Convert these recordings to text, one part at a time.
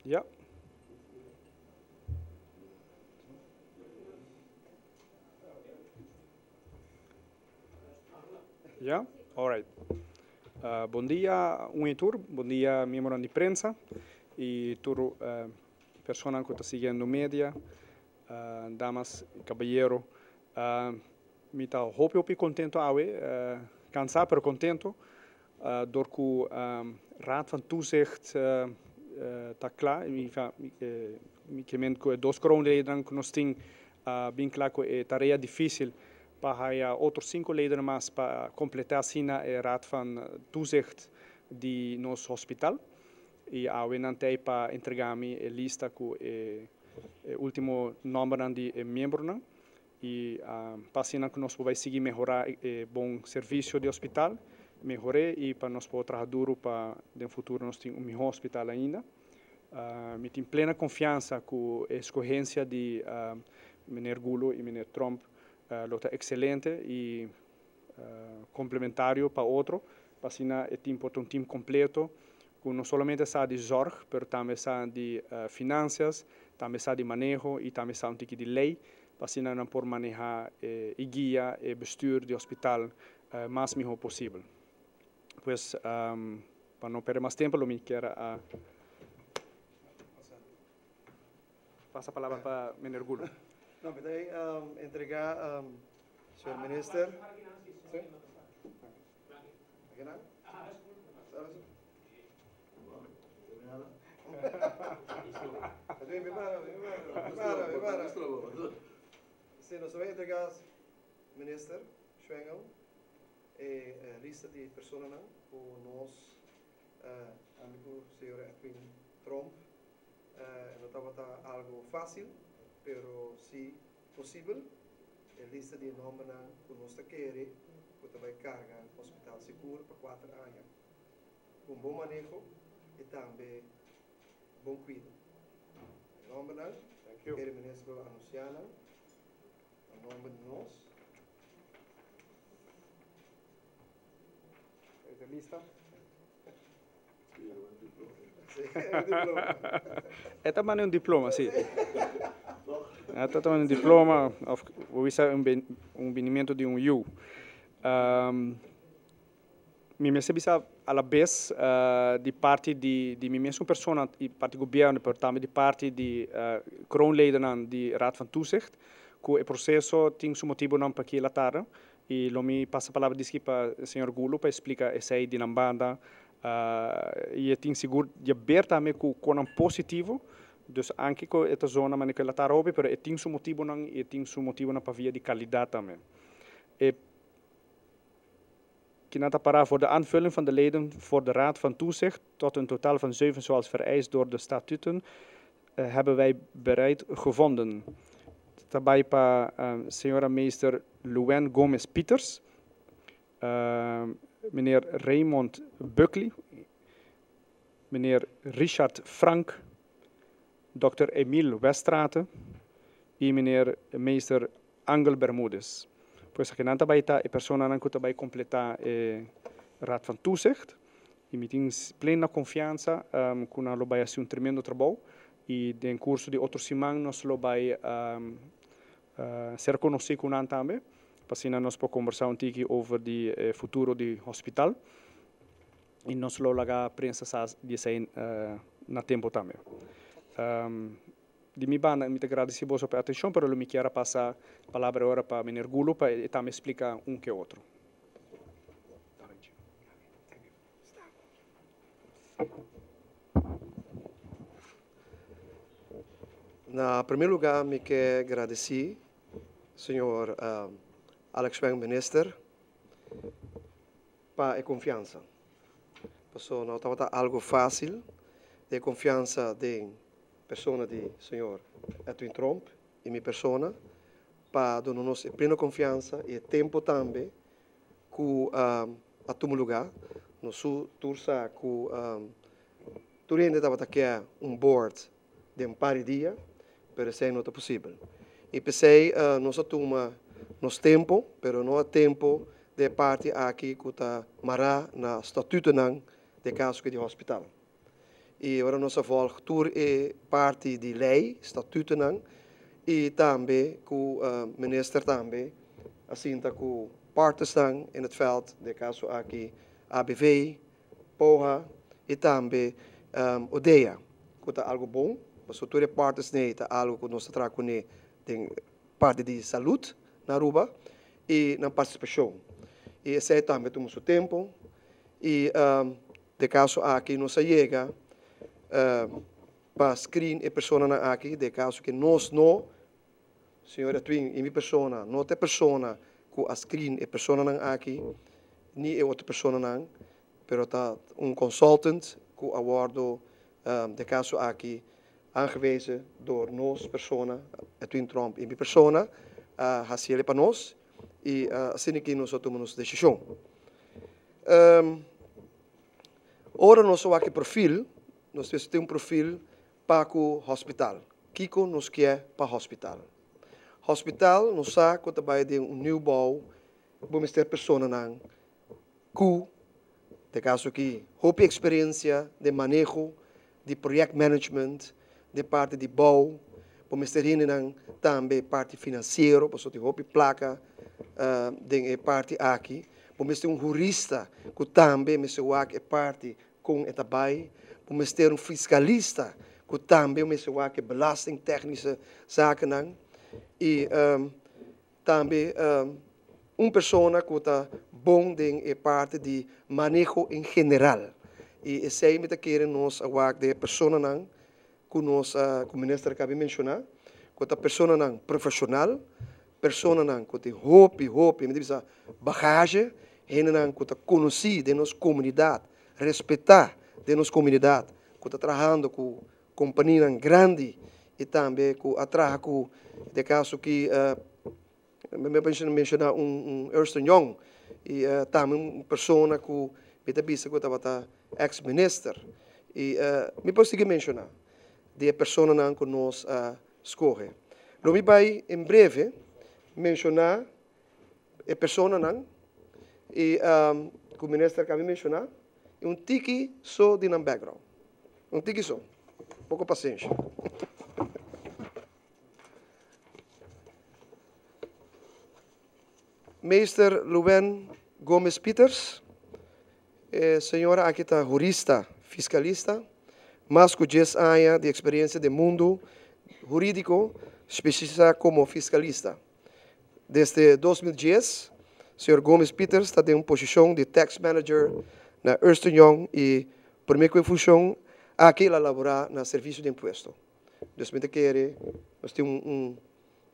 Ja. Ja? Alright. Bom dia, Unitur. Bom dia, membros de prensa. E tudo pessoas que estão seguindo mídia, damas e caballeros. Me está hope contento cansado, pero contento. Door que Raad van Toezicht está klaar. Ik meen que dos kroonleden que nos têm bem claro que é tarefa difícil para outros 5 leden mais para completar a Raad van Toezicht de nosso hospital. E a Wenantei para entregar-me a lista com o último número de membros. E para assim que nós vamos seguir melhorar o bom serviço de hospital, melhorar e para nós poder trabalhar duro para no futuro nós ter melhor hospital ainda. Me tenho plena confiança com a escolha de Meneer Gulo e Meneer Trump, lota excelente e complementário para outro, para assim é um time completo, que não somente sabe de zorg, mas também sabe de finanças, também sabe de manejo e também sabe de lei, para assim não por manejar e guiar e bestuur do hospital mais melhor possível. Pues, para não perder mais tempo, eu quero passa a palavra para o Meneer Gulo. Não, daí entregar, senhor ministro. Sim? Aqui não? Sim, nós vamos entregar, ministro, Schwengel, a lista de pessoas com nós, amigo senhor Edwin Trump. Não estava algo fácil, pero se possível, a lista de nomes que nós queremos, que vai carregar o hospital seguro para 4 anos, com bom manejo e também bom cuidado. Em nome de quero ministro anunciar, em nome de nós. Esta lista. É também um diploma, sim. É também um diploma, ou isso é um benimento de U. Me percebi a la vez de parte de minha mesma pessoa, de parte do governo, mas também de parte de kroonleden de Raad van Toezicht, que o processo tem seu motivo não para que ela tarde, e eu me passo a palavra para o senhor Gulo para explicar essa aí de Nambanda. E eu tenho seguro de ver também com um positivo, dus anche com esta zona, mas que ela está roube, mas eu tenho seu motivo não, e tenho seu motivo na via de qualidade também. E que na para voor de aanvulling van de leden voor de Raad van Toezicht tot een totaal van 7 zoals vereist door de statuten hebben wij bereid gevonden. Daarbij para senhora meester Luen Gomes Pieters, meneer Raymond Buckley, meneer Richard Frank, Dr. Emile Westraten e meneer meester Angel Bermudez. Pois aqui não também está a pessoa que também completar a Raad van Toezicht. E me tem plena confiança que nós vamos fazer tremendo trabalho e em curso de outro semana nós vamos ser conhecidos com nós também. Para assim nós podemos conversar um pouco over o futuro do hospital e nós vamos lá prensa de sair na tempo também. De minha banda, me agradeço a sua atenção, mas eu me quero passar a palavra agora para o Meneer Gulo para também explicar que outro. Na primeiro lugar, me quero agradecer, senhor Alex Schwengel, minister, para a confiança. Passou não estava algo fácil, de confiança de pessoa de senhor Edwin Trump e minha pessoa, para dar-nos plena confiança e tempo também que a todo lugar, no sul tursa que tudo ainda estava aqui board de par de dia, mas isso não é possível. E pensei, nós toma nos tempo, mas não há tempo de parte aqui que está mará na estatuto de caso de hospital. E agora nós volgamos tour e parte de lei, estatuto não, e também com o ministro também, assim tá com partes em het veld, de caso aqui ABV, POHA e também ODEA, que é algo bom, mas todas as partes tá algo que nós tratamos com tem parte de saúde na Aruba e na participação. E esse também temos o tempo e de caso aqui não se chega para screen e persona aqui, de caso que nós não, senhora Twin, e minha persona, não tem persona que a screen e persona aqui, nem outra persona não, pero tá consultant que awardo de caso aqui aangewezen door nós persona, Twin Trump e minha persona, haciele para nós e assim que nós tomamos decisão. Ora nós aqui perfil, nós temos perfil para o hospital. Kiko nos quer para o hospital. Hospital nós sabe que vai de nieuwbouw, vamos ter pessoas não, que de caso que houve experiência de manejo, de project management, de parte de bouw, vamos ter também parte financeira, porque tem houve placa de parte aqui, vamos ter jurista que também me é parte com etabai, vamos ter fiscalista que também me que belasting technische zaken não, e também pessoa que está bom em parte de manejo em geral. E esse aí me quer nós de pessoa não, que nós, como o ministro acabou de mencionar, que a pessoa não profissional, pessoa não que tem me diz bagagem, gente não que está conhecido de nossa comunidade, respeitar de nossa comunidade, que está trabalhando com companhia grande e também que trabalha com, de caso que me mencionar Ernst Young e também uma pessoa que me disse que estava ex-ministro e me posso mencionar de pessoa não que nós escolhe. Lo me vai em breve mencionar a pessoa não e que o ministro acabou de mencionar tiki só de um background. Tiki só. Pouco paciência. Meester Luen Gomes Peters, senhora aqui está jurista, fiscalista, mas com 10 anos de experiência de mundo jurídico, especializada como fiscalista. Desde 2010, senhor Gomes Peters está em uma posição de tax manager na Ernst Young e primeira função aqui ela laborar no serviço de imposto. Então, nós temos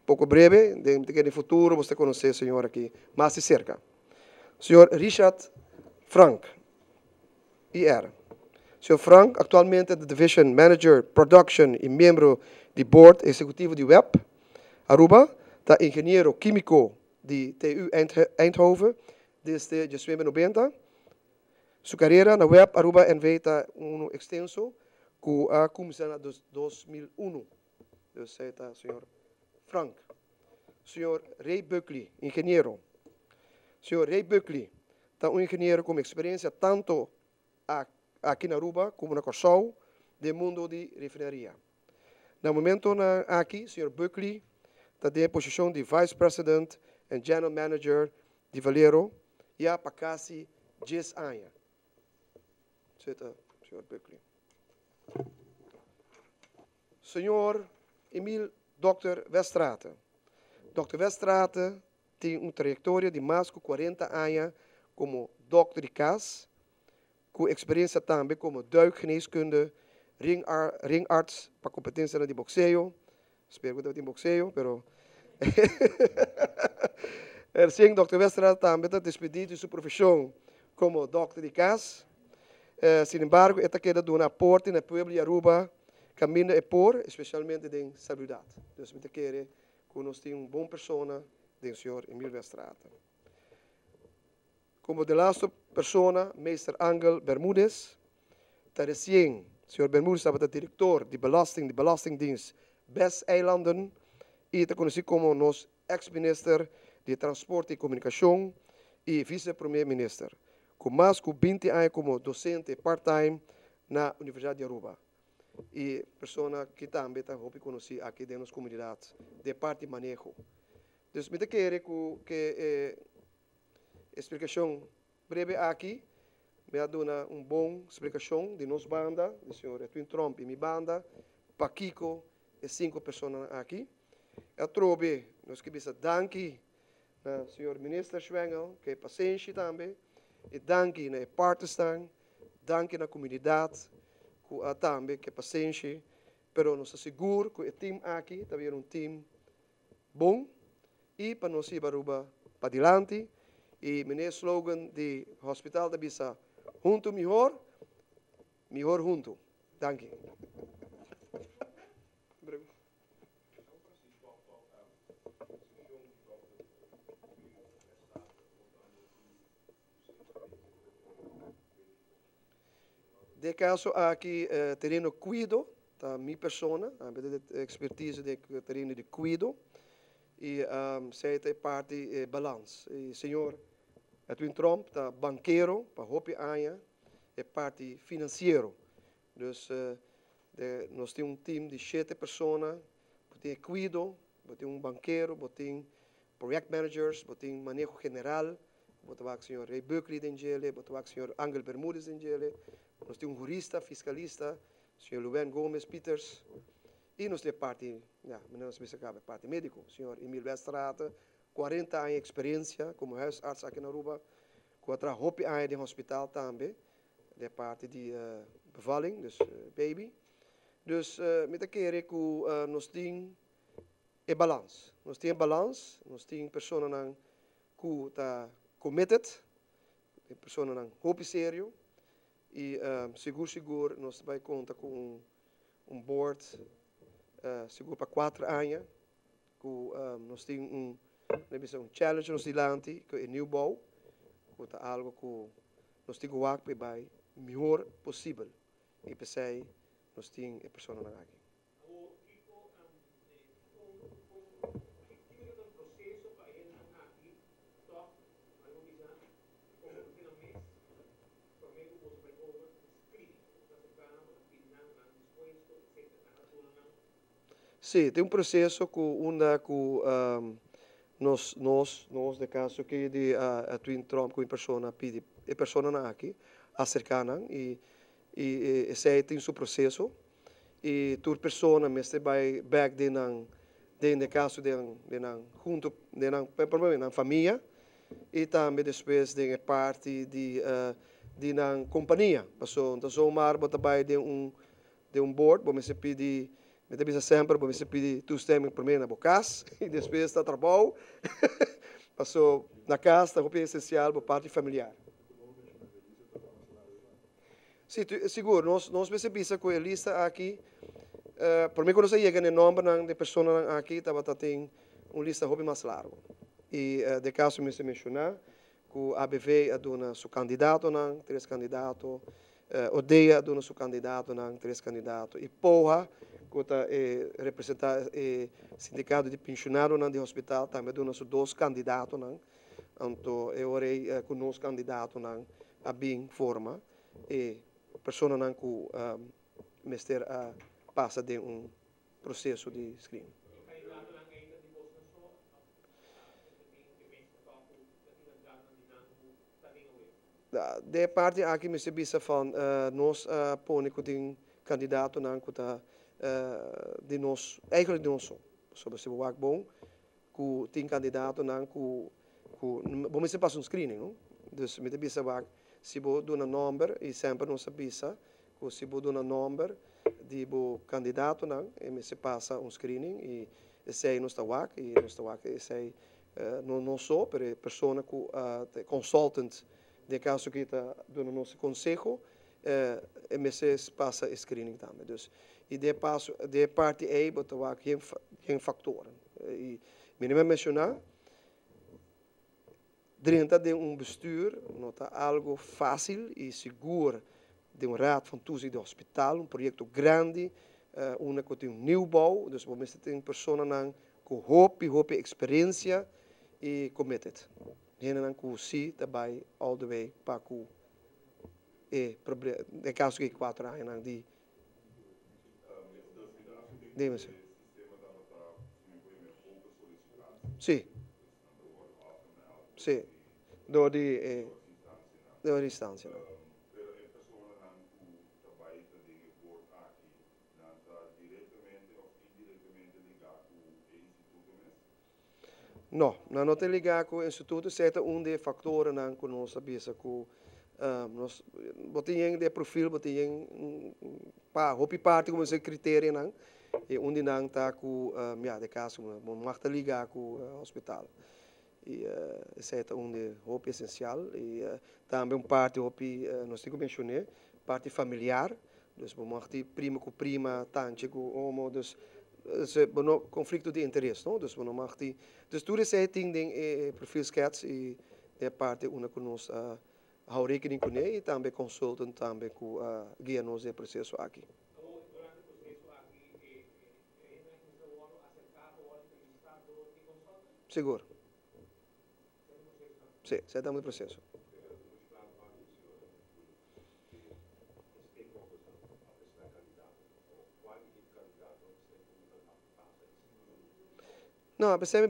pouco breve, no futuro você conhecer o senhor aqui mais de cerca. Senhor Richard Frank, IR. Senhor Frank, atualmente é Division Manager Production e membro do Board Executivo de Web. Aruba, está engenheiro químico de TU Eindhoven desde 1990. Sua carreira na Web Aruba NV está extenso, que começou em 2001. Então, está senhor Frank. Senhor Ray Buckley, engenheiro. Senhor Ray Buckley, está engenheiro com experiência tanto aqui na Aruba como na Corsol, do mundo de refinaria. No momento aqui, senhor Buckley está em posição de Vice President e General Manager de Valero, e há para quase 10 anos. Senhor Buckley. Senhor Emil Dr. Westrate. Dr. Westrate tem uma trajetória de mais de 40 anos como dokter de CAS, com experiência também como duikgeneeskunde, ringarts para competência de boxeo. Espero que eu tenha boxeo, pero... Sim, Dr. Westrate também está despedido de sua profissão como dokter de CAS. Sin embargo, esta queda de um aporte na pueblo de Aruba, caminho é por, especialmente em saúde. Então, me quer que nós temos uma boa pessoa, do senhor Emil Westrate. Como de laatste persona, meester Angel Bermúdez, está recém, senhor Bermúdez estava diretor de Belastingdienst West-Eilanden e está conhecido como nosso ex-minister de Transporte e Comunicação e vice-primeiro-minister. Com mais de 20 anos como docente part-time na Universidade de Aruba. E pessoa que também está hopi conhecer aqui dentro das comunidades de parte de manejo. Então, me quero que explicação breve aqui, me dá uma boa explicação de nossa banda, do senhor Edwin Trump e minha banda, Paquico e 5 pessoas aqui. Eu trouxe, nós que bisa danke na senhor ministro Schwengel, que é paciente também, e danke na partistang, danke na comunidade, que também que é paciente, pero nós seguro que o time aqui também é um time bom, e para nós ir para adiante, e meu slogan de hospital da bisa, junto melhor, melhor junto. Danke. De caso aqui terreno cuido, da minha persona, a expertise de terreno de cuido, e zij é parte balans. E senhor Edwin Trump, da banqueiro, para hopi anja, é parte financeiro. Dus nós temos time de 7 pessoas, tem cuido, tem banqueiro, tem project managers, tem manejo general, tem o senhor Ray Buckley de Angele, tem o senhor Angel Bermúdez de Angele, nós temos jurista, fiscalista, o senhor Luven Gomes Peters, e nós temos parte, nós temos parte médico, o senhor Emil Westrata, 40 anos de experiência como huisarts aqui na Aruba, 4 anos de hospital também, de parte de bevalling, dus baby. Dus met keren que nós temos balans. Nós temos balans, nós temos pessoas que estão committed, pessoas que hopi sério, e seguro nós vai contar com board seguro para 4 anos, que nós temos challenge nos dilante, que é nieuwbouw, que é algo que nós temos que fazer para o melhor possível. E pensei, nós temos pessoas aqui. Sim, tem processo que nós de caso que de Twin Trump com pessoa pede a pessoa aqui acercam e esse tem seu processo e toda pessoa mesmo vai back de caso de junto na família e também depois de parte de na companhia passou então somar bota vai de um board vamos se pedir me deve sempre vamos se pedir toestemming primeiro na bocas e depois está trabalho passou na casa o essencial para parte familiar. Sim, seguro, nós percebemos que a lista aqui, por mim quando você chega no nome de pessoas aqui, tem uma lista bem mais larga. E de caso me se mencionar, que a ABV aduna seu candidato, 3 candidatos, Odeia aduna seu candidato, 3 candidatos, e Porra, que está representar o sindicato de pensionados de hospital, também aduna seus 2 candidatos, então eu orei com os candidatos a bem forma, e pessoa que mestre passa de processo de screening. De parte aqui me se bisa van nós põe que tem candidato de nós eigenlijk de nós so você vai bom que tem candidato que vamos se passa screening, não? Dus me te bisa vai se bo do na number e sempre não sabia que se bo do na number de bo candidato e se passa screening e sei não está wak e não está wak e sei não só para pessoa que consultant de caso que está do nosso conselho e se passa screening também. Dus e de parte A botar wak geen factoren e me mencionar dentro de bestuur nota algo fácil e seguro de raad van toezicht de hospital, projeto grande, que tem nieuwbouw, dus we moeten personen com hope experiência e committed. Henen que zie daarbij all the way para de caso que 4 anos de mas sim, sim, do distância, não. Não, não tem ligar com o instituto, certo? De fatores não que nós sabemos que nós botamos de perfil, botamos para hopi parte como esse critério não, e onde não está com de caso, mas está ligar com o hospital. E certo de hopi essencial e também parte hopi nós temos que mencionar parte familiar, dus vamos prima com prima, tante com homo, dus conflito de interesse, não? Dus não mag die, dus tudo esse ding perfil skets e é parte uma que nós hou rekening com ele e também consultam também com guia nos processo aqui. Seguro. Sim, estamos no processo. Não, pensei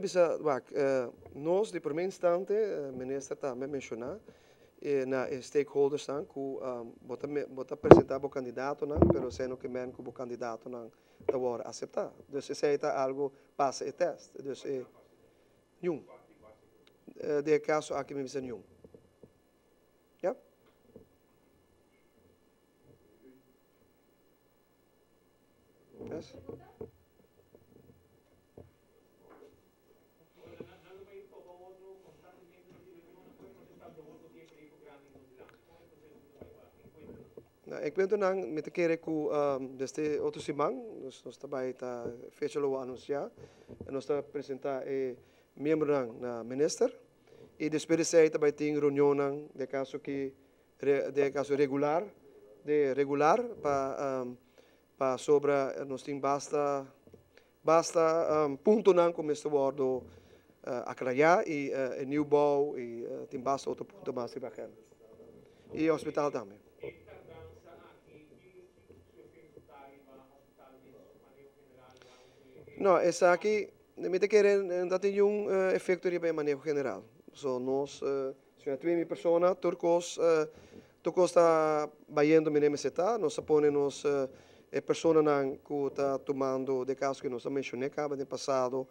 nós, de primeiro instante, o ministro também mencionou, na stakeholders não, que bota apresentar o candidato não, pero sendo que men que o candidato não agora aceitar. Então, se é algo passa e teste. Então, nenhum. De caso aqui me dizem nenhum. Ja? Yes? Enquanto não, me te quero que deste outro semana, nós também está fechado a anunciar, nós está apresentar membro na minister e depois de também tem reunião de caso regular, para sobre nós tem basta ponto não como este word acreditar e nieuwbouw e tem basta outro ponto mais de bacana e hospital também. Não, essa aqui, me te querem, dat tem efeito de manejo general. So, nós, se twee pessoas, turcos está baiando me necessita, nós ponemos pessoas que está tomando, de caso que nós mencionei, acaba de passado,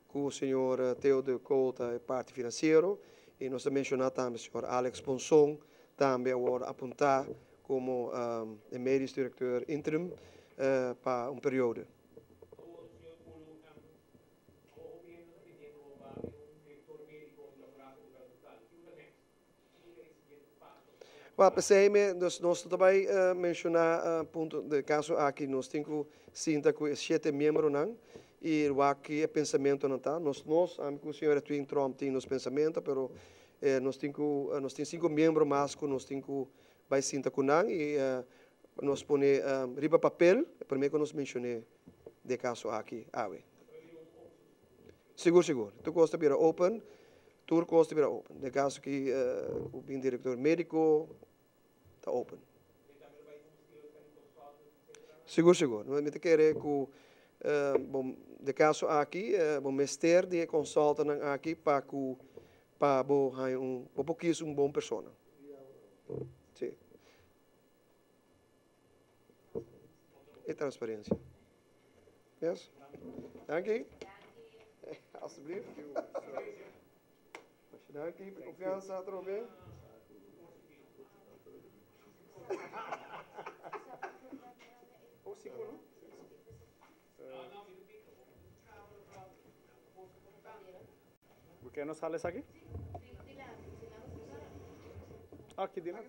com o senhor Teodoro Couta, parte financeiro, e nós mencionamos também o senhor Alex Ponson, também agora apontar como médico diretor interim para período. Pensei-me, nós também mencionar ponto de caso aqui nós temos sinta com 7 membros não e o aqui é pensamento não tá nós com o senhor Twin Trump tem nos pensamento, pero nós temos 5 membros mais que nós temos vai sinta com não e nós pone riba papel primeiro que nós mencionei de caso aqui seguro tu gosta de open tour gosta de open de caso que o bem diretor médico está open. Seguro. Não me te querer que de caso aqui, bom mestre de consulta aqui para pouquinho bom pessoa. Sim. E transparência. Yes? Dank je. Alsjeblieft. Dank je. Confiança, tudo bem? ¿Por qué no sales aquí? Aquí, dime.